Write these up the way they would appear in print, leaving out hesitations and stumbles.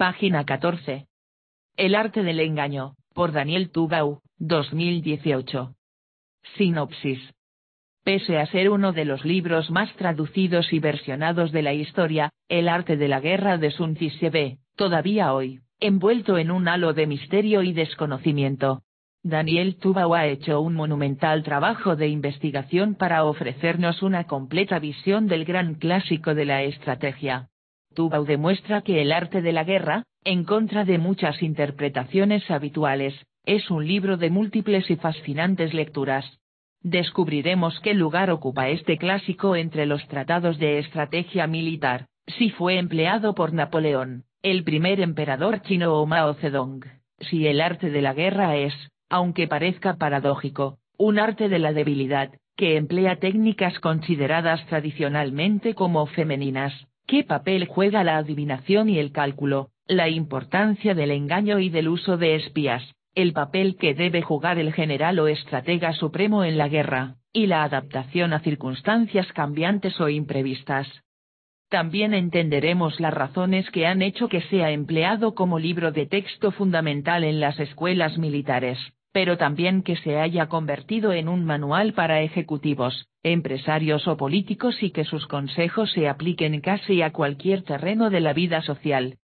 Página 14. El arte del engaño, por Daniel Tubau, 2018. Sinopsis. Pese a ser uno de los libros más traducidos y versionados de la historia, El arte de la guerra de Sun Tzu se ve, todavía hoy, envuelto en un halo de misterio y desconocimiento. Daniel Tubau ha hecho un monumental trabajo de investigación para ofrecernos una completa visión del gran clásico de la estrategia. Tubau demuestra que El arte de la guerra, en contra de muchas interpretaciones habituales, es un libro de múltiples y fascinantes lecturas. Descubriremos qué lugar ocupa este clásico entre los tratados de estrategia militar, si fue empleado por Napoleón, el primer emperador chino o Mao Zedong, si el arte de la guerra es, aunque parezca paradójico, un arte de la debilidad, que emplea técnicas consideradas tradicionalmente como femeninas, qué papel juega la adivinación y el cálculo, la importancia del engaño y del uso de espías, el papel que debe jugar el general o estratega supremo en la guerra, y la adaptación a circunstancias cambiantes o imprevistas. También entenderemos las razones que han hecho que sea empleado como libro de texto fundamental en las escuelas militares, pero también que se haya convertido en un manual para ejecutivos, empresarios o políticos y que sus consejos se apliquen casi a cualquier terreno de la vida social.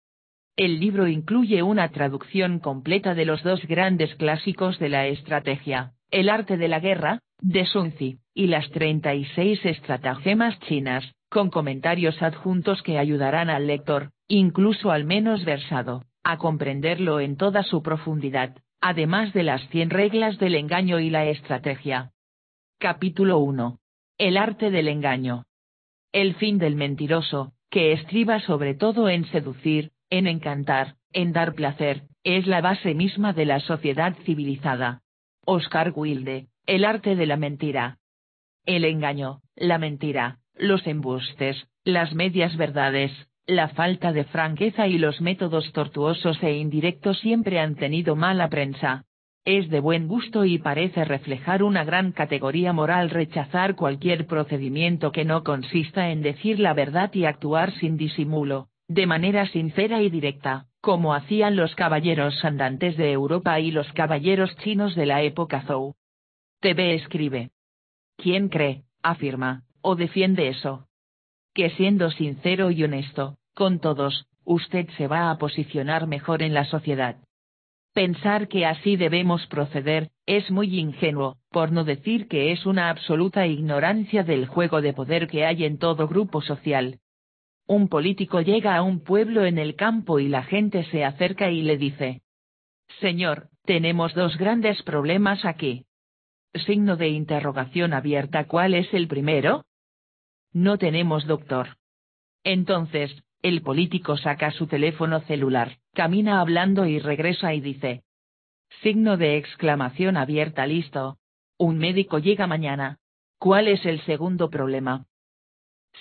El libro incluye una traducción completa de los dos grandes clásicos de la estrategia, El arte de la guerra, de Sun Tzu, y las 36 estratagemas chinas, con comentarios adjuntos que ayudarán al lector, incluso al menos versado, a comprenderlo en toda su profundidad, además de las 100 reglas del engaño y la estrategia. Capítulo 1. El arte del engaño. El fin del mentiroso, que estriba sobre todo en seducir, en encantar, en dar placer, es la base misma de la sociedad civilizada. Oscar Wilde, El arte de la mentira. El engaño, la mentira, los embustes, las medias verdades, la falta de franqueza y los métodos tortuosos e indirectos siempre han tenido mala prensa. Es de buen gusto y parece reflejar una gran categoría moral rechazar cualquier procedimiento que no consista en decir la verdad y actuar sin disimulo, de manera sincera y directa, como hacían los caballeros andantes de Europa y los caballeros chinos de la época Zhou. TV escribe. ¿Quién cree, afirma, o defiende eso? Que siendo sincero y honesto, con todos, usted se va a posicionar mejor en la sociedad. Pensar que así debemos proceder, es muy ingenuo, por no decir que es una absoluta ignorancia del juego de poder que hay en todo grupo social. Un político llega a un pueblo en el campo y la gente se acerca y le dice: Señor, tenemos dos grandes problemas aquí. Signo de interrogación abierta. ¿Cuál es el primero? No tenemos doctor. Entonces, el político saca su teléfono celular, camina hablando y regresa y dice: Signo de exclamación abierta. Listo. Un médico llega mañana. ¿Cuál es el segundo problema?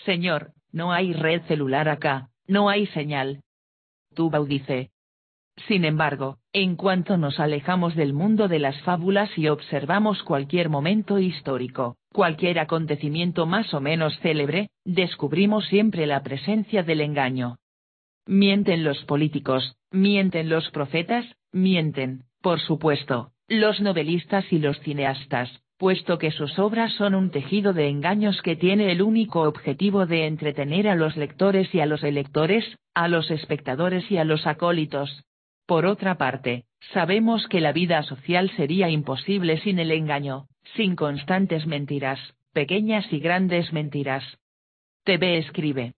Señor, no hay red celular acá, no hay señal. Tubau dice. Sin embargo, en cuanto nos alejamos del mundo de las fábulas y observamos cualquier momento histórico, cualquier acontecimiento más o menos célebre, descubrimos siempre la presencia del engaño. Mienten los políticos, mienten los profetas, mienten, por supuesto, los novelistas y los cineastas, puesto que sus obras son un tejido de engaños que tiene el único objetivo de entretener a los lectores y a los electores, a los espectadores y a los acólitos. Por otra parte, sabemos que la vida social sería imposible sin el engaño, sin constantes mentiras, pequeñas y grandes mentiras. TV escribe.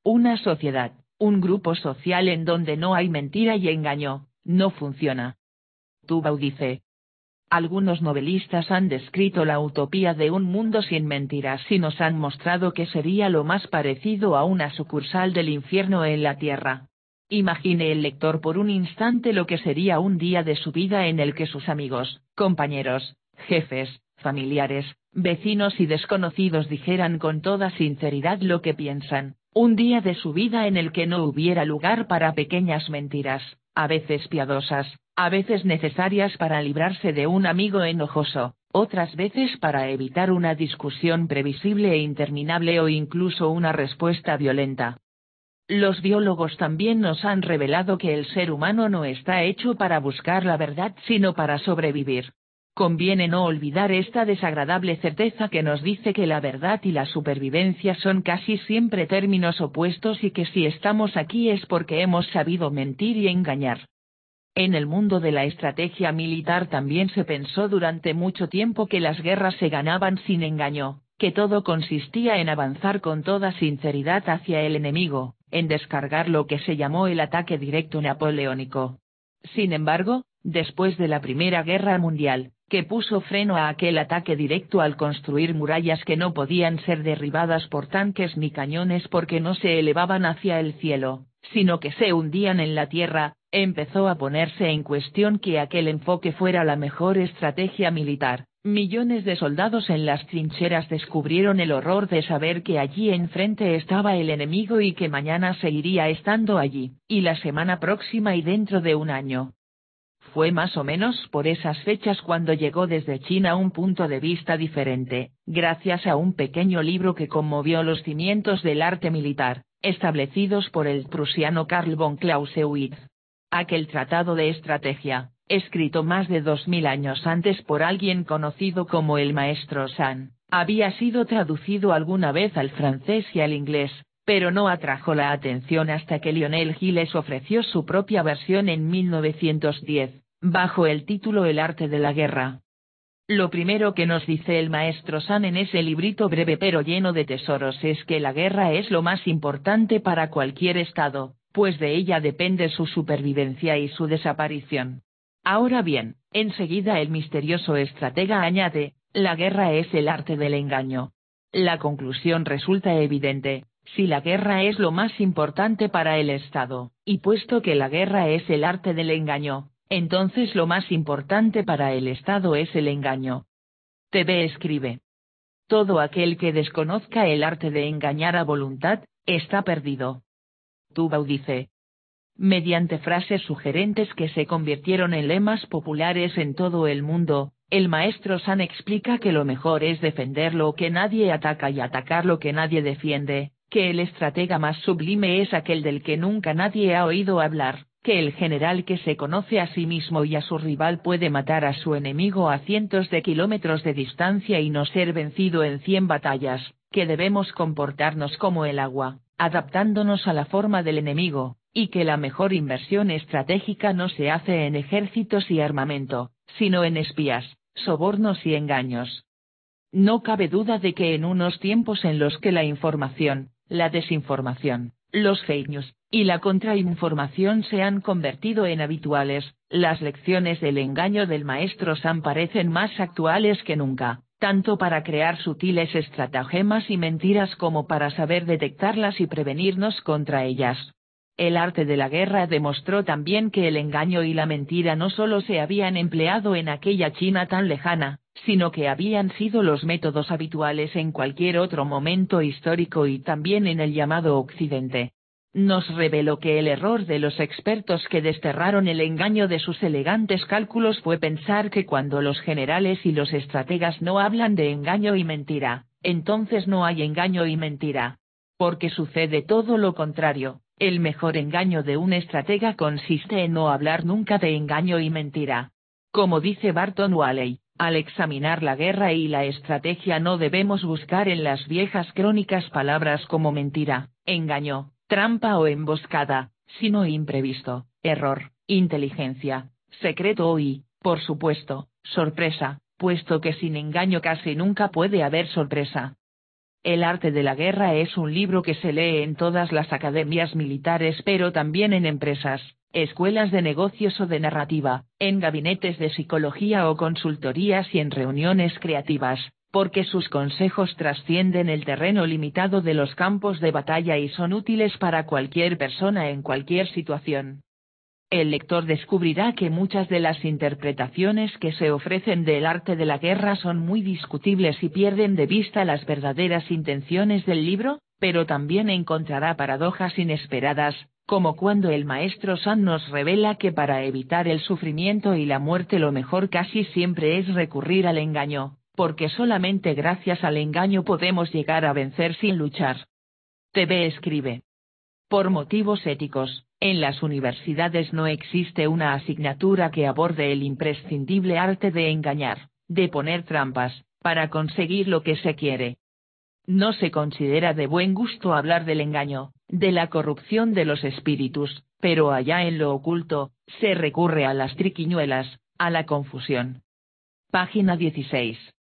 Una sociedad, un grupo social en donde no hay mentira y engaño, no funciona. Tubau dice. Algunos novelistas han descrito la utopía de un mundo sin mentiras y nos han mostrado que sería lo más parecido a una sucursal del infierno en la tierra. Imagine el lector por un instante lo que sería un día de su vida en el que sus amigos, compañeros, jefes, familiares, vecinos y desconocidos dijeran con toda sinceridad lo que piensan, un día de su vida en el que no hubiera lugar para pequeñas mentiras, a veces piadosas, a veces necesarias para librarse de un amigo enojoso, otras veces para evitar una discusión previsible e interminable o incluso una respuesta violenta. Los biólogos también nos han revelado que el ser humano no está hecho para buscar la verdad sino para sobrevivir. Conviene no olvidar esta desagradable certeza que nos dice que la verdad y la supervivencia son casi siempre términos opuestos y que si estamos aquí es porque hemos sabido mentir y engañar. En el mundo de la estrategia militar también se pensó durante mucho tiempo que las guerras se ganaban sin engaño, que todo consistía en avanzar con toda sinceridad hacia el enemigo, en descargar lo que se llamó el ataque directo napoleónico. Sin embargo, después de la Primera Guerra Mundial, que puso freno a aquel ataque directo al construir murallas que no podían ser derribadas por tanques ni cañones porque no se elevaban hacia el cielo, sino que se hundían en la tierra, empezó a ponerse en cuestión que aquel enfoque fuera la mejor estrategia militar. Millones de soldados en las trincheras descubrieron el horror de saber que allí enfrente estaba el enemigo y que mañana seguiría estando allí, y la semana próxima y dentro de un año. Fue más o menos por esas fechas cuando llegó desde China un punto de vista diferente, gracias a un pequeño libro que conmovió los cimientos del arte militar, establecidos por el prusiano Karl von Clausewitz. Aquel tratado de estrategia, escrito más de 2000 años antes por alguien conocido como el maestro Sand, había sido traducido alguna vez al francés y al inglés, pero no atrajo la atención hasta que Lionel Giles ofreció su propia versión en 1910, bajo el título El arte de la guerra. Lo primero que nos dice el maestro Sand en ese librito breve pero lleno de tesoros es que la guerra es lo más importante para cualquier estado, pues de ella depende su supervivencia y su desaparición. Ahora bien, enseguida el misterioso estratega añade, la guerra es el arte del engaño. La conclusión resulta evidente. Si la guerra es lo más importante para el Estado, y puesto que la guerra es el arte del engaño, entonces lo más importante para el Estado es el engaño. TV escribe. Todo aquel que desconozca el arte de engañar a voluntad, está perdido. Tubau dice. Mediante frases sugerentes que se convirtieron en lemas populares en todo el mundo, el maestro Sand explica que lo mejor es defender lo que nadie ataca y atacar lo que nadie defiende, que el estratega más sublime es aquel del que nunca nadie ha oído hablar, que el general que se conoce a sí mismo y a su rival puede matar a su enemigo a cientos de kilómetros de distancia y no ser vencido en 100 batallas, que debemos comportarnos como el agua, adaptándonos a la forma del enemigo, y que la mejor inversión estratégica no se hace en ejércitos y armamento, sino en espías, sobornos y engaños. No cabe duda de que en unos tiempos en los que la información, la desinformación, los fake news, y la contrainformación se han convertido en habituales, las lecciones del engaño del maestro Sand parecen más actuales que nunca, tanto para crear sutiles estratagemas y mentiras como para saber detectarlas y prevenirnos contra ellas. El arte de la guerra demostró también que el engaño y la mentira no solo se habían empleado en aquella China tan lejana, sino que habían sido los métodos habituales en cualquier otro momento histórico y también en el llamado Occidente. Nos reveló que el error de los expertos que desterraron el engaño de sus elegantes cálculos fue pensar que cuando los generales y los estrategas no hablan de engaño y mentira, entonces no hay engaño y mentira. Porque sucede todo lo contrario. El mejor engaño de un estratega consiste en no hablar nunca de engaño y mentira. Como dice Barton Whaley, al examinar la guerra y la estrategia no debemos buscar en las viejas crónicas palabras como mentira, engaño, trampa o emboscada, sino imprevisto, error, inteligencia, secreto y, por supuesto, sorpresa, puesto que sin engaño casi nunca puede haber sorpresa. El arte de la guerra es un libro que se lee en todas las academias militares pero también en empresas, escuelas de negocios o de narrativa, en gabinetes de psicología o consultorías y en reuniones creativas, porque sus consejos trascienden el terreno limitado de los campos de batalla y son útiles para cualquier persona en cualquier situación. El lector descubrirá que muchas de las interpretaciones que se ofrecen del arte de la guerra son muy discutibles y pierden de vista las verdaderas intenciones del libro, pero también encontrará paradojas inesperadas, como cuando el maestro Sand nos revela que para evitar el sufrimiento y la muerte lo mejor casi siempre es recurrir al engaño, porque solamente gracias al engaño podemos llegar a vencer sin luchar. TV escribe. Por motivos éticos, en las universidades no existe una asignatura que aborde el imprescindible arte de engañar, de poner trampas, para conseguir lo que se quiere. No se considera de buen gusto hablar del engaño, de la corrupción de los espíritus, pero allá en lo oculto, se recurre a las triquiñuelas, a la confusión. Página 16.